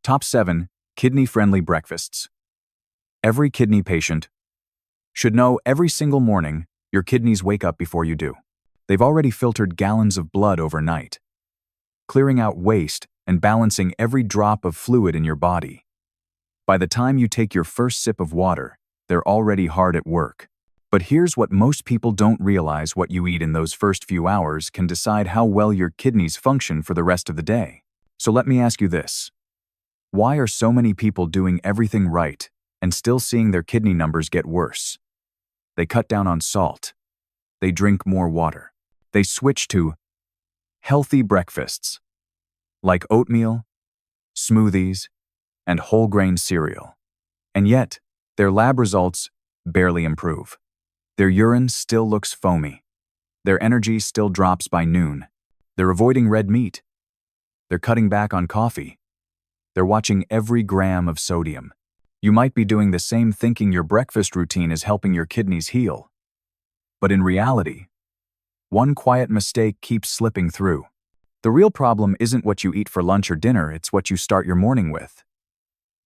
Top 7 Kidney-Friendly Breakfasts. Every kidney patient should know every single morning your kidneys wake up before you do. They've already filtered gallons of blood overnight, clearing out waste and balancing every drop of fluid in your body. By the time you take your first sip of water, they're already hard at work. But here's what most people don't realize: what you eat in those first few hours can decide how well your kidneys function for the rest of the day. So let me ask you this. Why are so many people doing everything right and still seeing their kidney numbers get worse? They cut down on salt. They drink more water. They switch to healthy breakfasts like oatmeal, smoothies, and whole grain cereal. And yet, their lab results barely improve. Their urine still looks foamy. Their energy still drops by noon. They're avoiding red meat. They're cutting back on coffee. They're watching every gram of sodium. You might be doing the same, thinking your breakfast routine is helping your kidneys heal. But in reality, one quiet mistake keeps slipping through. The real problem isn't what you eat for lunch or dinner, it's what you start your morning with.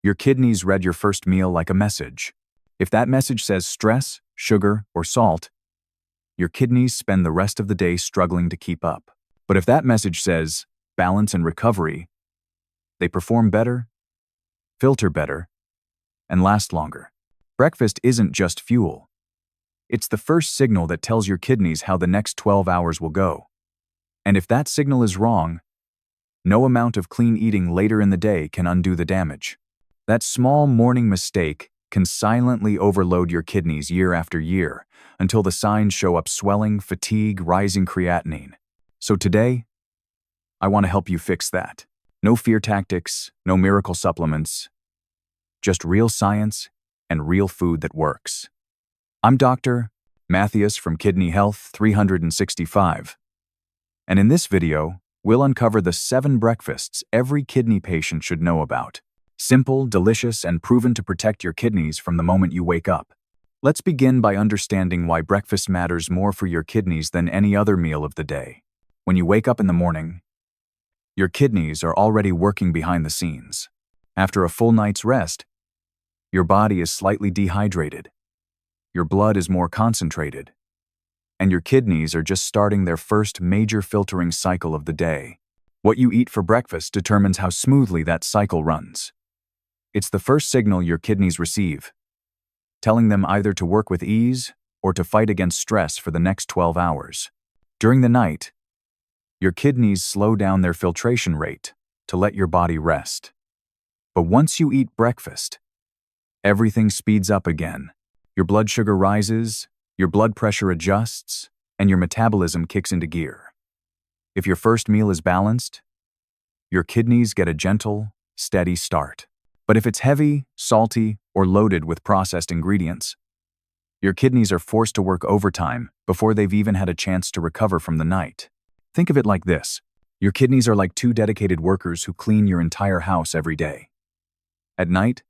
Your kidneys read your first meal like a message. If that message says stress, sugar, or salt, your kidneys spend the rest of the day struggling to keep up. But if that message says balance and recovery, they perform better, filter better, and last longer. Breakfast isn't just fuel. It's the first signal that tells your kidneys how the next 12 hours will go. And if that signal is wrong, no amount of clean eating later in the day can undo the damage. That small morning mistake can silently overload your kidneys year after year until the signs show up: swelling, fatigue, rising creatinine. So today, I want to help you fix that. No fear tactics, no miracle supplements, just real science and real food that works. I'm Dr. Mattheus from Kidney Health 365. And in this video, we'll uncover the 7 breakfasts every kidney patient should know about. Simple, delicious, and proven to protect your kidneys from the moment you wake up. Let's begin by understanding why breakfast matters more for your kidneys than any other meal of the day. When you wake up in the morning, your kidneys are already working behind the scenes. After a full night's rest, your body is slightly dehydrated. Your blood is more concentrated. And your kidneys are just starting their first major filtering cycle of the day. What you eat for breakfast determines how smoothly that cycle runs. It's the first signal your kidneys receive, telling them either to work with ease or to fight against stress for the next 12 hours. During the night, your kidneys slow down their filtration rate to let your body rest. But once you eat breakfast, everything speeds up again. Your blood sugar rises, your blood pressure adjusts, and your metabolism kicks into gear. If your first meal is balanced, your kidneys get a gentle, steady start. But if it's heavy, salty, or loaded with processed ingredients, your kidneys are forced to work overtime before they've even had a chance to recover from the night. Think of it like this. Your kidneys are like 2 dedicated workers who clean your entire house every day. At night,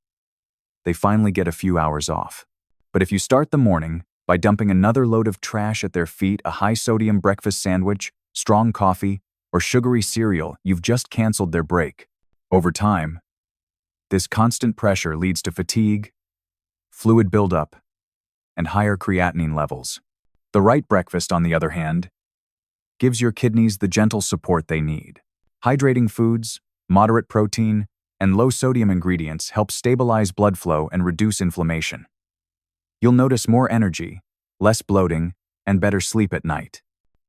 they finally get a few hours off. But if you start the morning by dumping another load of trash at their feet, a high-sodium breakfast sandwich, strong coffee, or sugary cereal, you've just canceled their break. Over time, this constant pressure leads to fatigue, fluid buildup, and higher creatinine levels. The right breakfast, on the other hand, gives your kidneys the gentle support they need. Hydrating foods, moderate protein, and low-sodium ingredients help stabilize blood flow and reduce inflammation. You'll notice more energy, less bloating, and better sleep at night.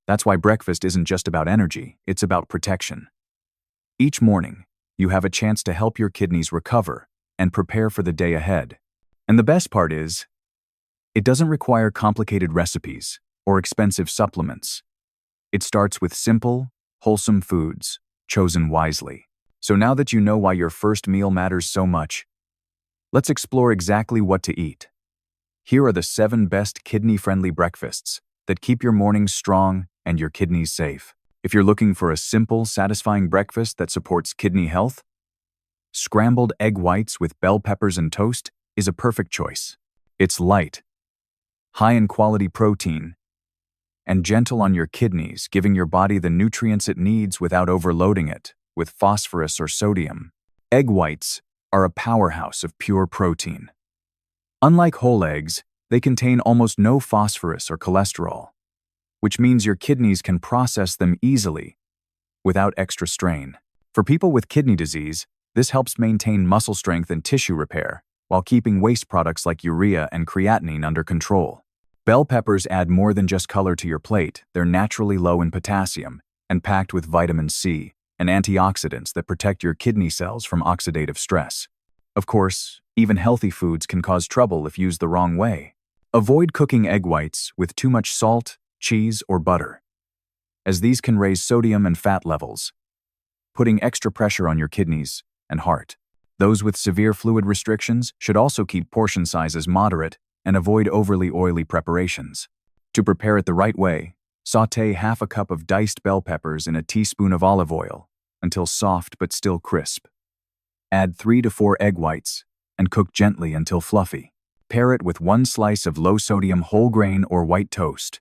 That's why breakfast isn't just about energy, it's about protection. Each morning, you have a chance to help your kidneys recover and prepare for the day ahead. And the best part is, it doesn't require complicated recipes or expensive supplements. It starts with simple, wholesome foods, chosen wisely. So now that you know why your first meal matters so much, let's explore exactly what to eat. Here are the 7 best kidney-friendly breakfasts that keep your mornings strong and your kidneys safe. If you're looking for a simple, satisfying breakfast that supports kidney health, scrambled egg whites with bell peppers and toast is a perfect choice. It's light, high in quality protein, and gentle on your kidneys, giving your body the nutrients it needs without overloading it with phosphorus or sodium. Egg whites are a powerhouse of pure protein. Unlike whole eggs, they contain almost no phosphorus or cholesterol, which means your kidneys can process them easily without extra strain. For people with kidney disease, this helps maintain muscle strength and tissue repair, while keeping waste products like urea and creatinine under control. Bell peppers add more than just color to your plate. They're naturally low in potassium and packed with vitamin C and antioxidants that protect your kidney cells from oxidative stress. Of course, even healthy foods can cause trouble if used the wrong way. Avoid cooking egg whites with too much salt, cheese, or butter, as these can raise sodium and fat levels, putting extra pressure on your kidneys and heart. Those with severe fluid restrictions should also keep portion sizes moderate and avoid overly oily preparations. To prepare it the right way, sauté half a cup of diced bell peppers in a teaspoon of olive oil until soft but still crisp. Add 3 to 4 egg whites and cook gently until fluffy. Pair it with 1 slice of low-sodium whole grain or white toast.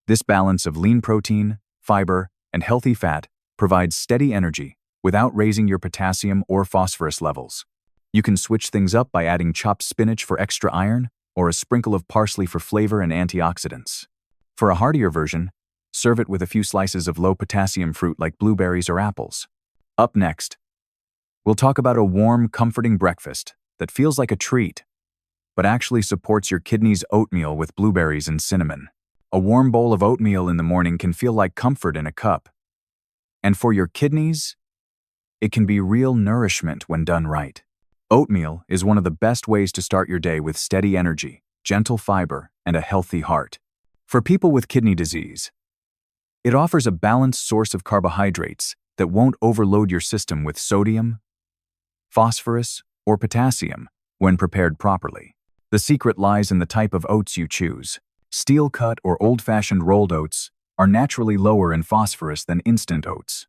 This balance of lean protein, fiber, and healthy fat provides steady energy without raising your potassium or phosphorus levels. You can switch things up by adding chopped spinach for extra iron or a sprinkle of parsley for flavor and antioxidants. For a heartier version, serve it with a few slices of low-potassium fruit like blueberries or apples. Up next, we'll talk about a warm, comforting breakfast that feels like a treat, but actually supports your kidneys. Oatmeal with blueberries and cinnamon. A warm bowl of oatmeal in the morning can feel like comfort in a cup. And for your kidneys, it can be real nourishment when done right. Oatmeal is one of the best ways to start your day with steady energy, gentle fiber, and a healthy heart. For people with kidney disease, it offers a balanced source of carbohydrates that won't overload your system with sodium, phosphorus, or potassium when prepared properly. The secret lies in the type of oats you choose. Steel-cut or old-fashioned rolled oats are naturally lower in phosphorus than instant oats.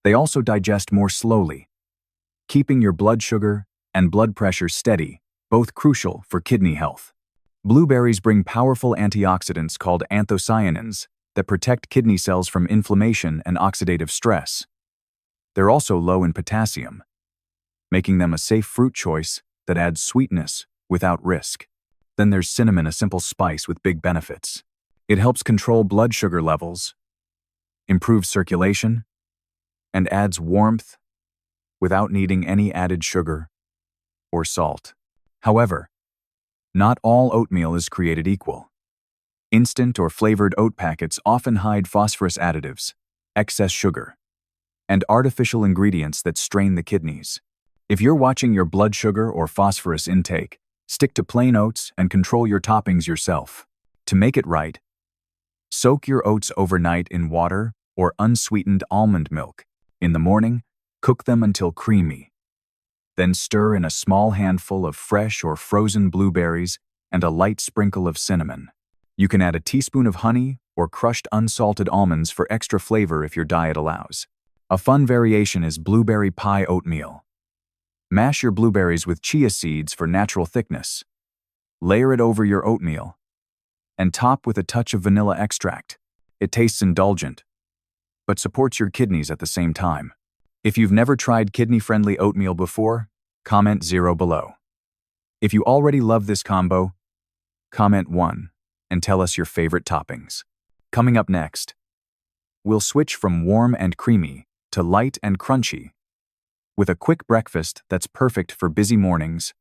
They also digest more slowly, keeping your blood sugar and blood pressure steady, both crucial for kidney health. Blueberries bring powerful antioxidants called anthocyanins that protect kidney cells from inflammation and oxidative stress. They're also low in potassium, making them a safe fruit choice that adds sweetness without risk. Then there's cinnamon, a simple spice with big benefits. It helps control blood sugar levels, improves circulation, and adds warmth without needing any added sugar or salt. However, not all oatmeal is created equal. Instant or flavored oat packets often hide phosphorus additives, excess sugar, and artificial ingredients that strain the kidneys. If you're watching your blood sugar or phosphorus intake, stick to plain oats and control your toppings yourself. To make it right, soak your oats overnight in water or unsweetened almond milk. In the morning, cook them until creamy. Then stir in a small handful of fresh or frozen blueberries and a light sprinkle of cinnamon. You can add a teaspoon of honey or crushed unsalted almonds for extra flavor if your diet allows. A fun variation is blueberry pie oatmeal. Mash your blueberries with chia seeds for natural thickness. Layer it over your oatmeal and top with a touch of vanilla extract. It tastes indulgent, but supports your kidneys at the same time. If you've never tried kidney-friendly oatmeal before, comment 0 below. If you already love this combo, comment 1 and tell us your favorite toppings. Coming up next, we'll switch from warm and creamy to light and crunchy with a quick breakfast that's perfect for busy mornings: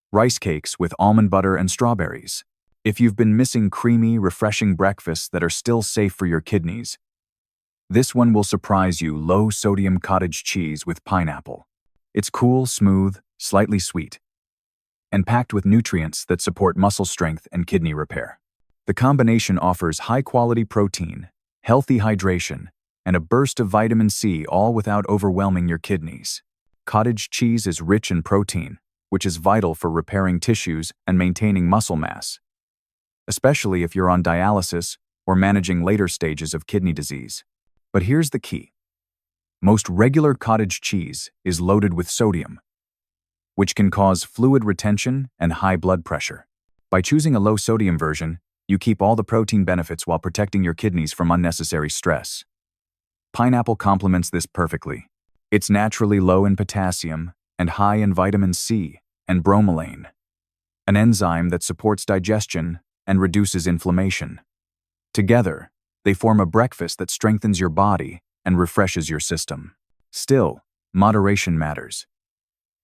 rice cakes with almond butter and strawberries. If you've been missing creamy, refreshing breakfasts that are still safe for your kidneys, this one will surprise you. Low-sodium cottage cheese with pineapple. It's cool, smooth, slightly sweet, and packed with nutrients that support muscle strength and kidney repair. The combination offers high-quality protein, healthy hydration, and a burst of vitamin C, all without overwhelming your kidneys. Cottage cheese is rich in protein, which is vital for repairing tissues and maintaining muscle mass, especially if you're on dialysis or managing later stages of kidney disease. But here's the key. Most regular cottage cheese is loaded with sodium, which can cause fluid retention and high blood pressure. By choosing a low-sodium version, you keep all the protein benefits while protecting your kidneys from unnecessary stress. Pineapple complements this perfectly. It's naturally low in potassium and high in vitamin C and bromelain, an enzyme that supports digestion and reduces inflammation. Together, they form a breakfast that strengthens your body and refreshes your system. Still, moderation matters.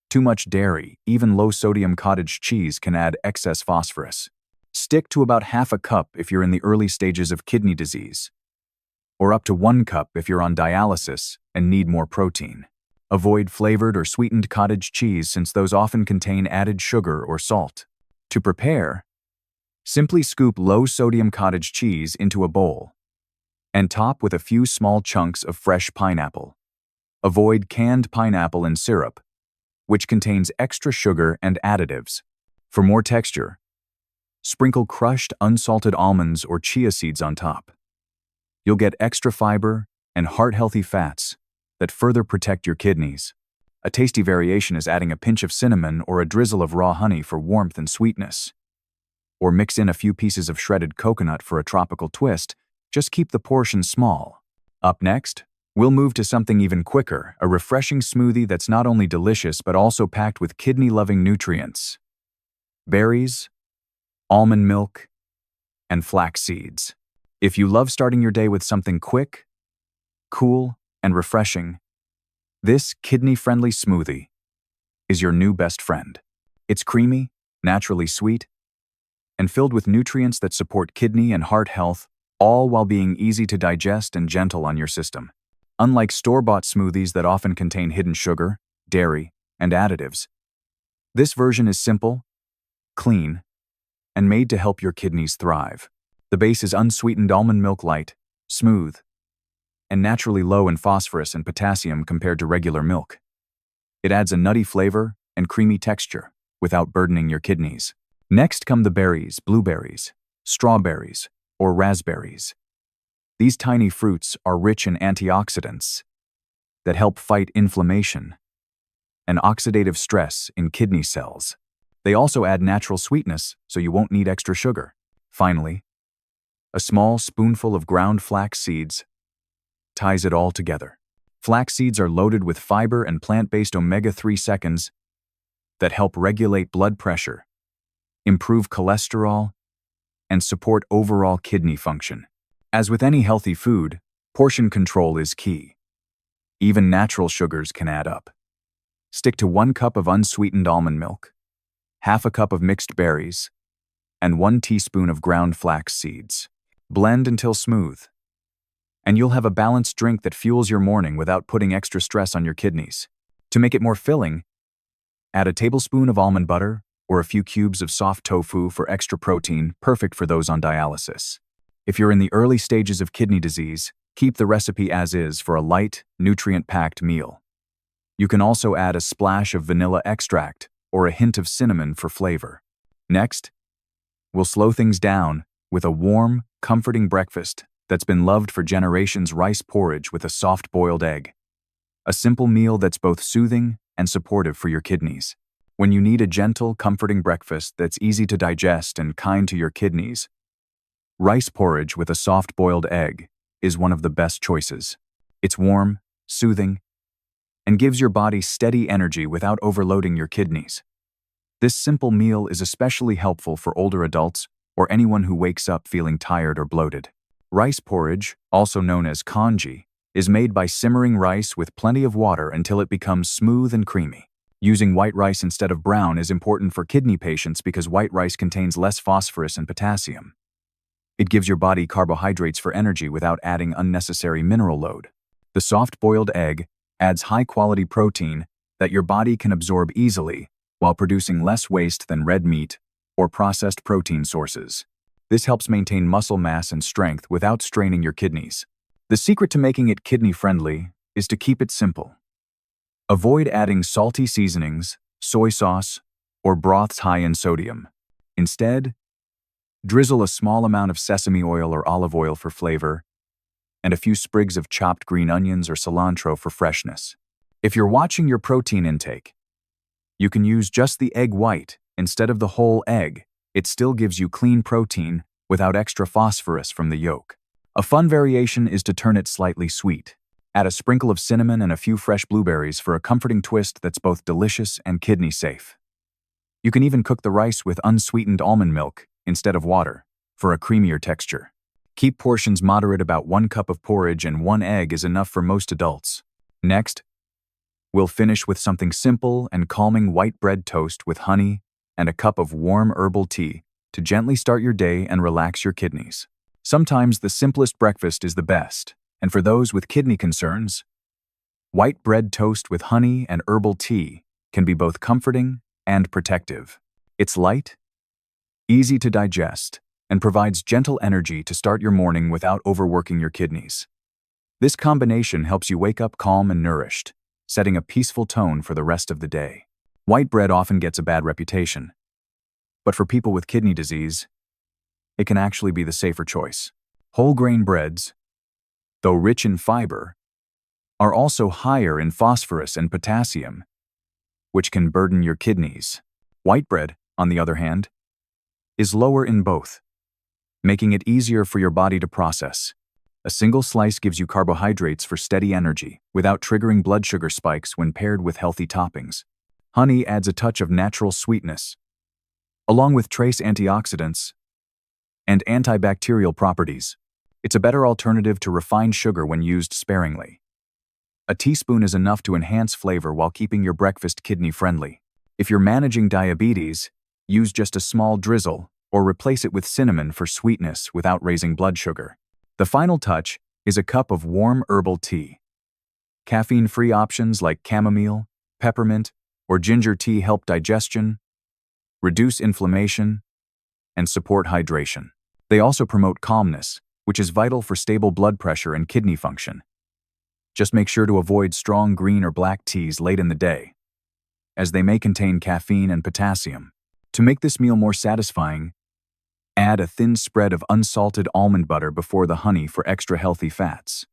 Too much dairy, even low-sodium cottage cheese, can add excess phosphorus. Stick to about half a cup if you're in the early stages of kidney disease, or up to 1 cup if you're on dialysis and need more protein. Avoid flavored or sweetened cottage cheese since those often contain added sugar or salt. To prepare, simply scoop low-sodium cottage cheese into a bowl and top with a few small chunks of fresh pineapple. Avoid canned pineapple and syrup, which contains extra sugar and additives. For more texture, sprinkle crushed unsalted almonds or chia seeds on top. You'll get extra fiber and heart-healthy fats that further protect your kidneys. A tasty variation is adding a pinch of cinnamon or a drizzle of raw honey for warmth and sweetness. Or mix in a few pieces of shredded coconut for a tropical twist. Just keep the portion small. Up next, we'll move to something even quicker, a refreshing smoothie that's not only delicious but also packed with kidney-loving nutrients. Berries, almond milk, and flax seeds. If you love starting your day with something quick, cool, and refreshing, this kidney-friendly smoothie is your new best friend. It's creamy, naturally sweet, and filled with nutrients that support kidney and heart health, all while being easy to digest and gentle on your system. Unlike store-bought smoothies that often contain hidden sugar, dairy, and additives, this version is simple, clean, and made to help your kidneys thrive. The base is unsweetened almond milk, light, smooth, and naturally low in phosphorus and potassium compared to regular milk. It adds a nutty flavor and creamy texture without burdening your kidneys. Next come the berries, blueberries, strawberries, or raspberries. These tiny fruits are rich in antioxidants that help fight inflammation and oxidative stress in kidney cells. They also add natural sweetness, so you won't need extra sugar. Finally, a small spoonful of ground flax seeds ties it all together. Flax seeds are loaded with fiber and plant-based omega-3 seconds that help regulate blood pressure, improve cholesterol, and support overall kidney function. As with any healthy food, portion control is key. Even natural sugars can add up. Stick to 1 cup of unsweetened almond milk, half a cup of mixed berries, and 1 teaspoon of ground flax seeds. Blend until smooth, and you'll have a balanced drink that fuels your morning without putting extra stress on your kidneys. To make it more filling, add a tablespoon of almond butter or a few cubes of soft tofu for extra protein, perfect for those on dialysis. If you're in the early stages of kidney disease, keep the recipe as is for a light, nutrient-packed meal. You can also add a splash of vanilla extract or a hint of cinnamon for flavor. Next, we'll slow things down with a warm, comforting breakfast that's been loved for generations: rice porridge with a soft boiled egg. A simple meal that's both soothing and supportive for your kidneys. When you need a gentle, comforting breakfast that's easy to digest and kind to your kidneys, rice porridge with a soft boiled egg is one of the best choices. It's warm, soothing, and gives your body steady energy without overloading your kidneys. This simple meal is especially helpful for older adults or anyone who wakes up feeling tired or bloated. Rice porridge, also known as congee, is made by simmering rice with plenty of water until it becomes smooth and creamy. Using white rice instead of brown is important for kidney patients because white rice contains less phosphorus and potassium. It gives your body carbohydrates for energy without adding unnecessary mineral load. The soft-boiled egg adds high-quality protein that your body can absorb easily while producing less waste than red meat or processed protein sources. This helps maintain muscle mass and strength without straining your kidneys. The secret to making it kidney-friendly is to keep it simple. Avoid adding salty seasonings, soy sauce, or broths high in sodium. Instead, drizzle a small amount of sesame oil or olive oil for flavor, and a few sprigs of chopped green onions or cilantro for freshness. If you're watching your protein intake, you can use just the egg white instead of the whole egg. It still gives you clean protein without extra phosphorus from the yolk. A fun variation is to turn it slightly sweet. Add a sprinkle of cinnamon and a few fresh blueberries for a comforting twist that's both delicious and kidney safe. You can even cook the rice with unsweetened almond milk instead of water for a creamier texture. Keep portions moderate. About 1 cup of porridge and 1 egg is enough for most adults. Next, we'll finish with something simple and calming: white bread toast with honey and a cup of warm herbal tea to gently start your day and relax your kidneys. Sometimes the simplest breakfast is the best, and for those with kidney concerns, white bread toast with honey and herbal tea can be both comforting and protective. It's light, easy to digest, and provides gentle energy to start your morning without overworking your kidneys. This combination helps you wake up calm and nourished, setting a peaceful tone for the rest of the day. White bread often gets a bad reputation, but for people with kidney disease, it can actually be the safer choice. Whole grain breads, though rich in fiber, are also higher in phosphorus and potassium, which can burden your kidneys. White bread, on the other hand, is lower in both, making it easier for your body to process. A single slice gives you carbohydrates for steady energy without triggering blood sugar spikes when paired with healthy toppings. Honey adds a touch of natural sweetness, along with trace antioxidants and antibacterial properties. It's a better alternative to refined sugar when used sparingly. A teaspoon is enough to enhance flavor while keeping your breakfast kidney-friendly. If you're managing diabetes, use just a small drizzle or replace it with cinnamon for sweetness without raising blood sugar. The final touch is a cup of warm herbal tea. Caffeine-free options like chamomile, peppermint, or ginger tea help digestion, reduce inflammation, and support hydration. They also promote calmness, which is vital for stable blood pressure and kidney function. Just make sure to avoid strong green or black teas late in the day, as they may contain caffeine and potassium. To make this meal more satisfying, add a thin spread of unsalted almond butter before the honey for extra healthy fats.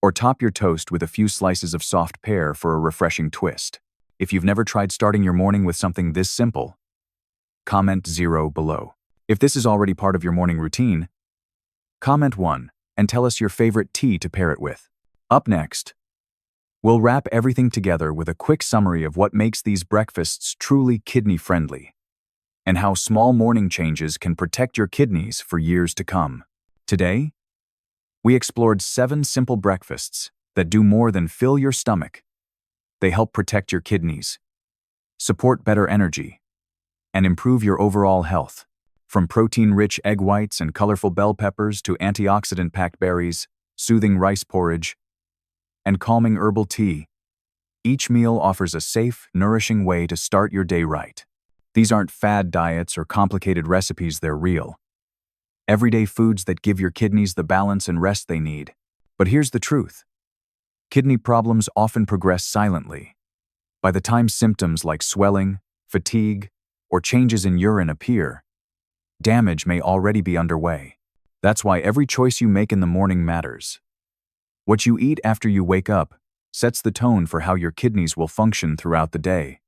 Or top your toast with a few slices of soft pear for a refreshing twist. If you've never tried starting your morning with something this simple, comment 0 below. If this is already part of your morning routine, comment 1 and tell us your favorite tea to pair it with. Up next, we'll wrap everything together with a quick summary of what makes these breakfasts truly kidney-friendly, and how small morning changes can protect your kidneys for years to come. Today, we explored 7 simple breakfasts that do more than fill your stomach. They help protect your kidneys, support better energy, and improve your overall health. From protein-rich egg whites and colorful bell peppers to antioxidant-packed berries, soothing rice porridge, and calming herbal tea, each meal offers a safe, nourishing way to start your day right. These aren't fad diets or complicated recipes, they're real, everyday foods that give your kidneys the balance and rest they need. But here's the truth. Kidney problems often progress silently. By the time symptoms like swelling, fatigue, or changes in urine appear, damage may already be underway. That's why every choice you make in the morning matters. What you eat after you wake up sets the tone for how your kidneys will function throughout the day.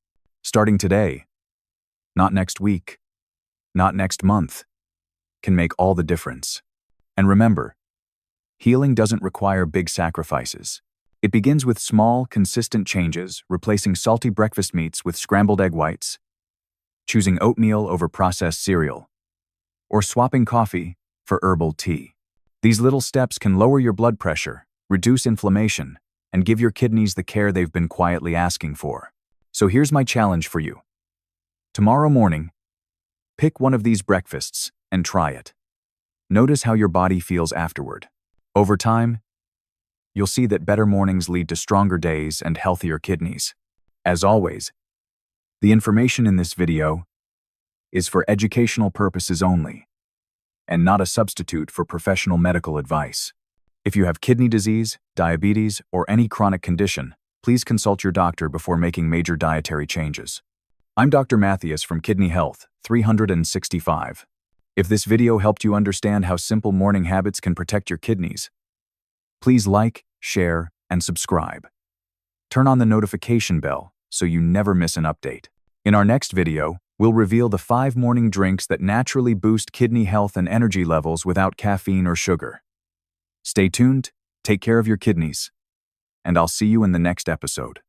Starting today, not next week, not next month, can make all the difference. And remember, healing doesn't require big sacrifices. It begins with small, consistent changes, replacing salty breakfast meats with scrambled egg whites, choosing oatmeal over processed cereal, or swapping coffee for herbal tea. These little steps can lower your blood pressure, reduce inflammation, and give your kidneys the care they've been quietly asking for. So here's my challenge for you. Tomorrow morning, pick one of these breakfasts and try it. Notice how your body feels afterward. Over time, you'll see that better mornings lead to stronger days and healthier kidneys. As always, the information in this video is for educational purposes only, and not a substitute for professional medical advice. If you have kidney disease, diabetes, or any chronic condition, please consult your doctor before making major dietary changes. I'm Dr. Mattheus from Kidney Health 365. If this video helped you understand how simple morning habits can protect your kidneys, please like, share, and subscribe. Turn on the notification bell so you never miss an update. In our next video, we'll reveal the 5 morning drinks that naturally boost kidney health and energy levels without caffeine or sugar. Stay tuned, take care of your kidneys, and I'll see you in the next episode.